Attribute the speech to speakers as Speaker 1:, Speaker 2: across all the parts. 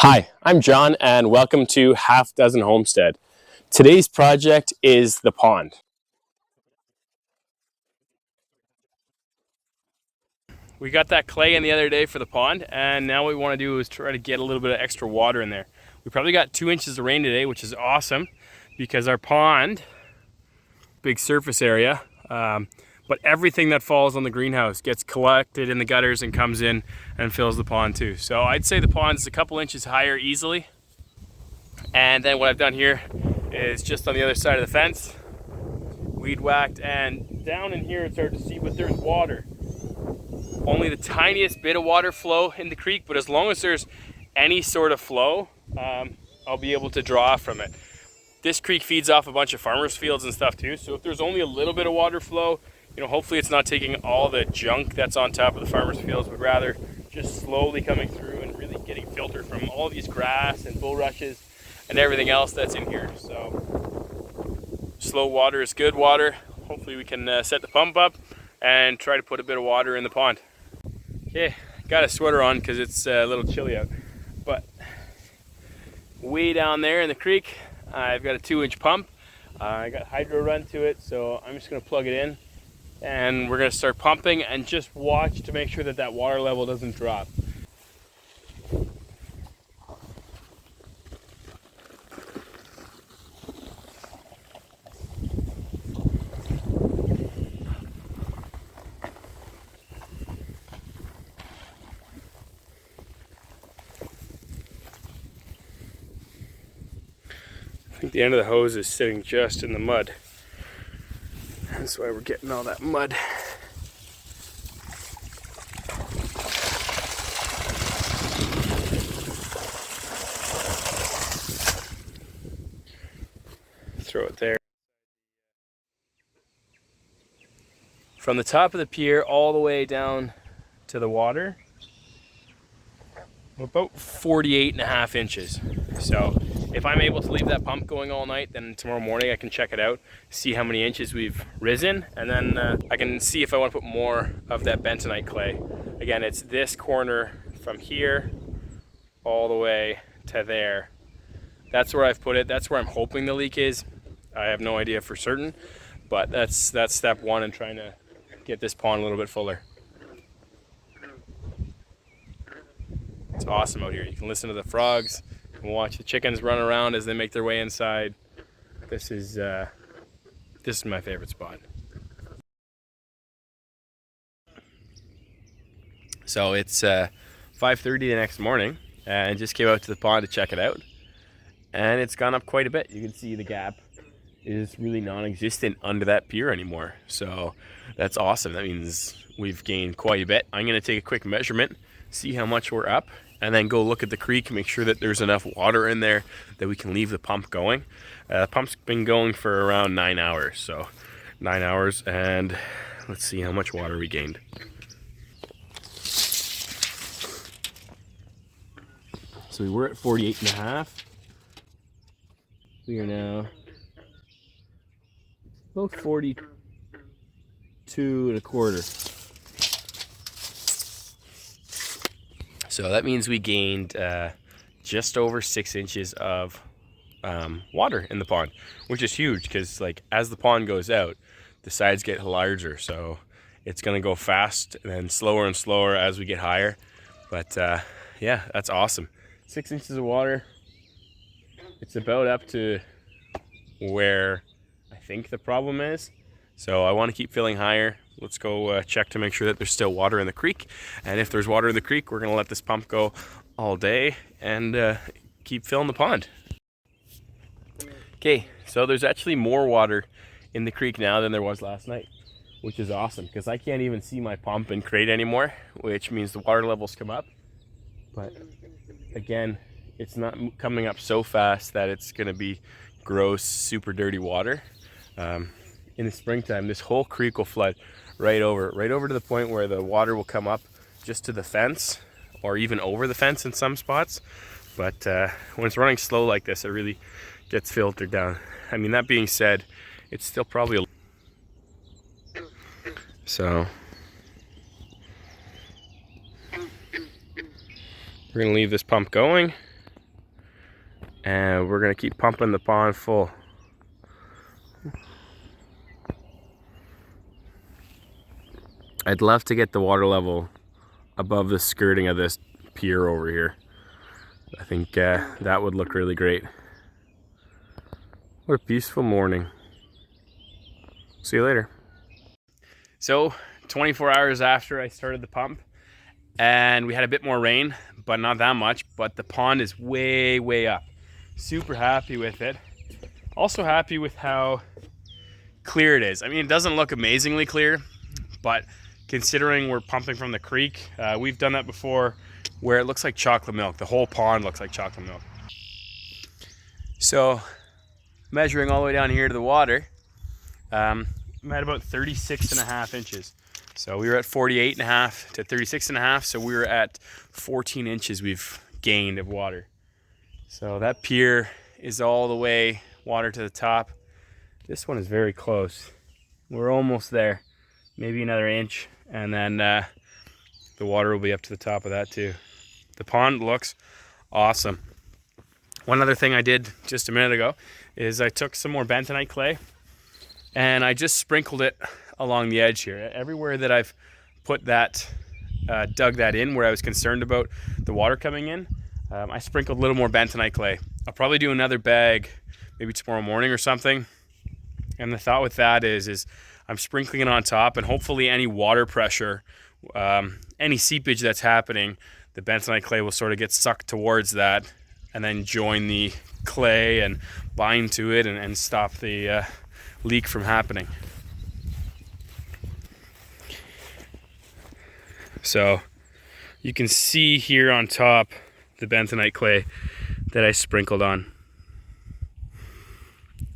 Speaker 1: Hi, I'm John and welcome to Half Dozen Homestead. Today's project is the pond. We got that clay in the other day for the pond, and now what we want to do is try to get a little bit of extra water in there. We probably got 2 inches of rain today, which is awesome because our pond, big surface area, but everything that falls on the greenhouse gets collected in the gutters and comes in and fills the pond too. So I'd say the pond's a couple inches higher easily. And then what I've done here is just on the other side of the fence, weed whacked, and down in here it's hard to see, but there's water. Only the tiniest bit of water flow in the creek, but as long as there's any sort of flow, I'll be able to draw from it. This creek feeds off a bunch of farmers' fields and stuff too, so if there's only a little bit of water flow, hopefully it's not taking all the junk that's on top of the farmers' fields, but rather just slowly coming through and really getting filtered from all these grass and bulrushes and everything else that's in here. So slow water is good water. Hopefully we can set the pump up and try to put a bit of water in the pond. Okay, got a sweater on because it's a little chilly out. But way down there in the creek, I've got a 2-inch pump. I got hydro run to it, so I'm just going to plug it in and we're going to start pumping and just watch to make sure that that water level doesn't drop. I think the end of the hose is sitting just in the mud. That's why we're getting all that mud. Throw it there. From the top of the pier all the way down to the water, about 48.5 inches. So if I'm able to leave that pump going all night, then tomorrow morning I can check it out, see how many inches we've risen, and then I can see if I want to put more of that bentonite clay. Again, it's this corner from here all the way to there. That's where I've put it. That's where I'm hoping the leak is. I have no idea for certain, but that's step one in trying to get this pond a little bit fuller. It's awesome out here. You can listen to the frogs and watch the chickens run around as they make their way inside. This is my favorite spot. So it's 5:30 the next morning, and just came out to the pond to check it out, and it's gone up quite a bit. You can see the gap is really non-existent under that pier anymore, so that's awesome. That means we've gained quite a bit. I'm going to take a quick measurement, see how much we're up, and then go look at the creek, make sure that there's enough water in there that we can leave the pump going. The pump's been going for around 9 hours, so 9 hours, and let's see how much water we gained. So we were at 48.5. We are now about 42.25. So that means we gained just over 6 inches of water in the pond, which is huge because, like, as the pond goes out, the sides get larger, so it's going to go fast and then slower and slower as we get higher. But yeah, that's awesome. 6 inches of water. It's about up to where I think the problem is, so I want to keep filling higher. Let's go check to make sure that there's still water in the creek, and if there's water in the creek, we're going to let this pump go all day and keep filling the pond. Okay, so there's actually more water in the creek now than there was last night, which is awesome because I can't even see my pump and crate anymore, which means the water levels come up. But again, it's not coming up so fast that it's going to be gross, super dirty water. In the springtime, this whole creek will flood right over to the point where the water will come up just to the fence or even over the fence in some spots. But when it's running slow like this, it really gets filtered down. I mean, that being said, it's still probably so we're gonna leave this pump going And we're gonna keep pumping the pond full. I'd love to get the water level above the skirting of this pier over here. I think that would look really great. What a peaceful morning. See you later. So 24 hours after I started the pump, and we had a bit more rain, but not that much, but the pond is way up. Super happy with it. Also happy with how clear it is. I mean, it doesn't look amazingly clear, but considering we're pumping from the creek, we've done that before where it looks like chocolate milk. The whole pond looks like chocolate milk. So measuring all the way down here to the water, I'm at about 36.5 inches. So we were at 48.5 to 36.5, so we were at 14 inches we've gained of water. So that pier is all the way water to the top. This one is very close. We're almost there, maybe another inch, and then the water will be up to the top of that too. The pond looks awesome. One other thing I did just a minute ago is I took some more bentonite clay and I just sprinkled it along the edge here. Everywhere that I've put that, dug that in where I was concerned about the water coming in, I sprinkled a little more bentonite clay. I'll probably do another bag maybe tomorrow morning or something. And the thought with that is I'm sprinkling it on top, and hopefully any water pressure, any seepage that's happening, the bentonite clay will sort of get sucked towards that and then join the clay and bind to it and stop the leak from happening. So you can see here on top the bentonite clay that I sprinkled on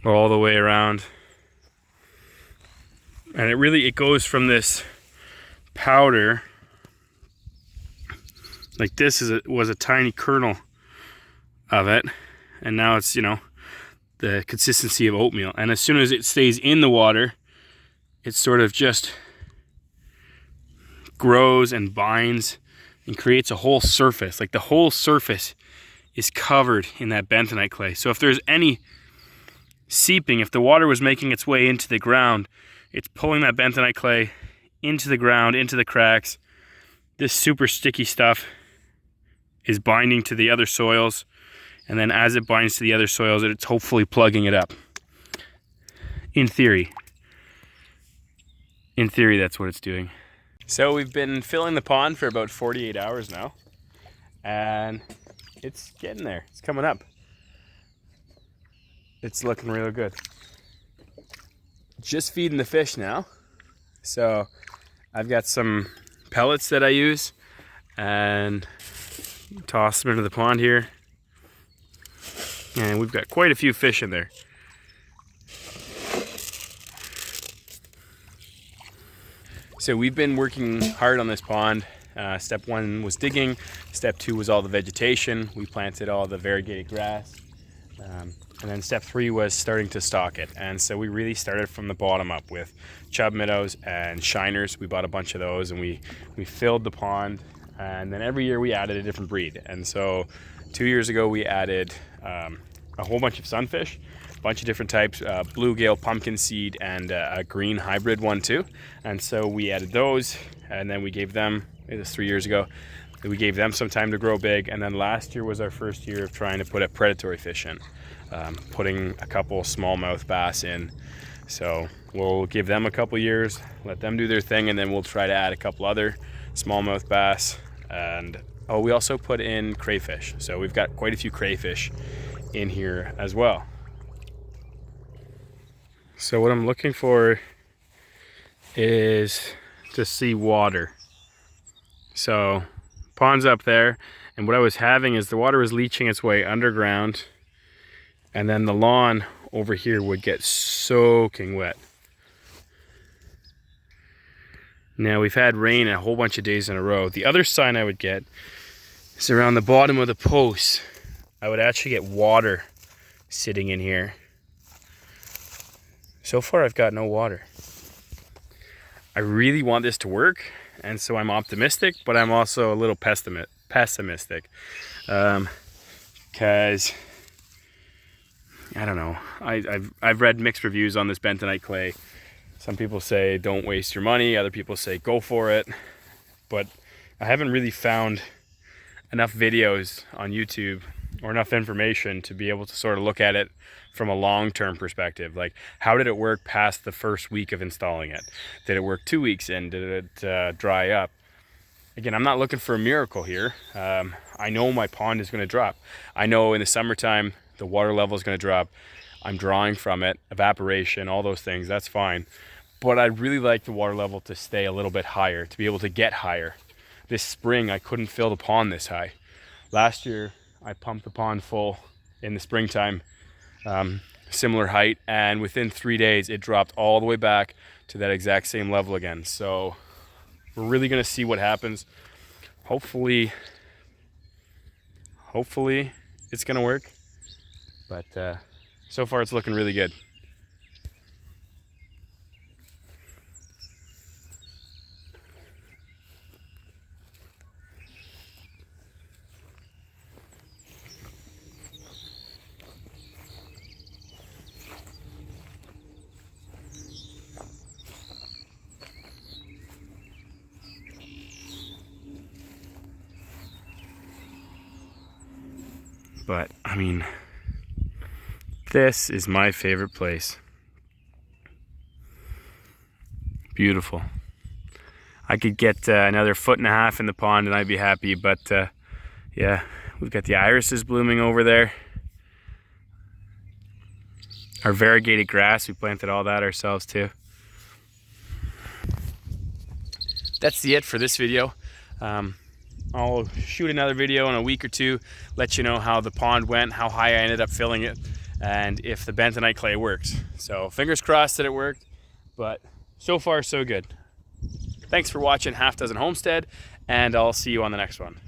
Speaker 1: all the way around. And it goes from this powder, like this was a tiny kernel of it, and now it's, you know, the consistency of oatmeal. And as soon as it stays in the water, it sort of just grows and binds and creates a whole surface. Like the whole surface is covered in that bentonite clay. So if there's any seeping, if the water was making its way into the ground, it's pulling that bentonite clay into the ground, into the cracks. This super sticky stuff is binding to the other soils, and then as it binds to the other soils, it's hopefully plugging it up. In theory, that's what it's doing. So we've been filling the pond for about 48 hours now, and it's getting there. It's coming up. It's looking real good. Just feeding the fish now. So I've got some pellets that I use and toss them into the pond here. And we've got quite a few fish in there. So we've been working hard on this pond. Step 1 was digging. Step 2 was all the vegetation. We planted all the variegated grass. And then step 3 was starting to stock it. And so we really started from the bottom up with chub minnows and shiners. We bought a bunch of those and we filled the pond. And then every year we added a different breed. And so 2 years ago we added a whole bunch of sunfish, a bunch of different types, bluegill, pumpkin seed, and a green hybrid one too. And so we added those, and then we gave them, it was 3 years ago, we gave them some time to grow big. And then last year was our first year of trying to put a predatory fish in. Putting a couple smallmouth bass in. So we'll give them a couple years, let them do their thing, and then we'll try to add a couple other smallmouth bass. And we also put in crayfish. So we've got quite a few crayfish in here as well. So what I'm looking for is to see water. So pond's up there, and what I was having is the water was leaching its way underground, and then the lawn over here would get soaking wet. Now we've had rain a whole bunch of days in a row. The other sign I would get is around the bottom of the posts. I would actually get water sitting in here. So far I've got no water. I really want this to work, and so I'm optimistic, but I'm also a little pessimistic. Because I don't know. I've read mixed reviews on this bentonite clay. Some people say don't waste your money. Other people say go for it. But I haven't really found enough videos on YouTube or enough information to be able to sort of look at it from a long-term perspective. Like, how did it work past the first week of installing it? Did it work 2 weeks in? Did it dry up? Again, I'm not looking for a miracle here. I know my pond is going to drop. I know in the summertime the water level is going to drop. I'm drawing from it, evaporation, all those things, that's fine. But I'd really like the water level to stay a little bit higher, to be able to get higher. This spring, I couldn't fill the pond this high. Last year, I pumped the pond full in the springtime, similar height, and within 3 days, it dropped all the way back to that exact same level again. So we're really gonna see what happens. Hopefully it's gonna work, but so far it's looking really good. But I mean, this is my favorite place. Beautiful. I could get another 1.5 feet in the pond and I'd be happy, but yeah, we've got the irises blooming over there. Our variegated grass, we planted all that ourselves too. That's it for this video. I'll shoot another video in a week or two, let you know how the pond went, how high I ended up filling it, and if the bentonite clay works. So fingers crossed that it worked, but so far so good. Thanks for watching Half Dozen Homestead, and I'll see you on the next one.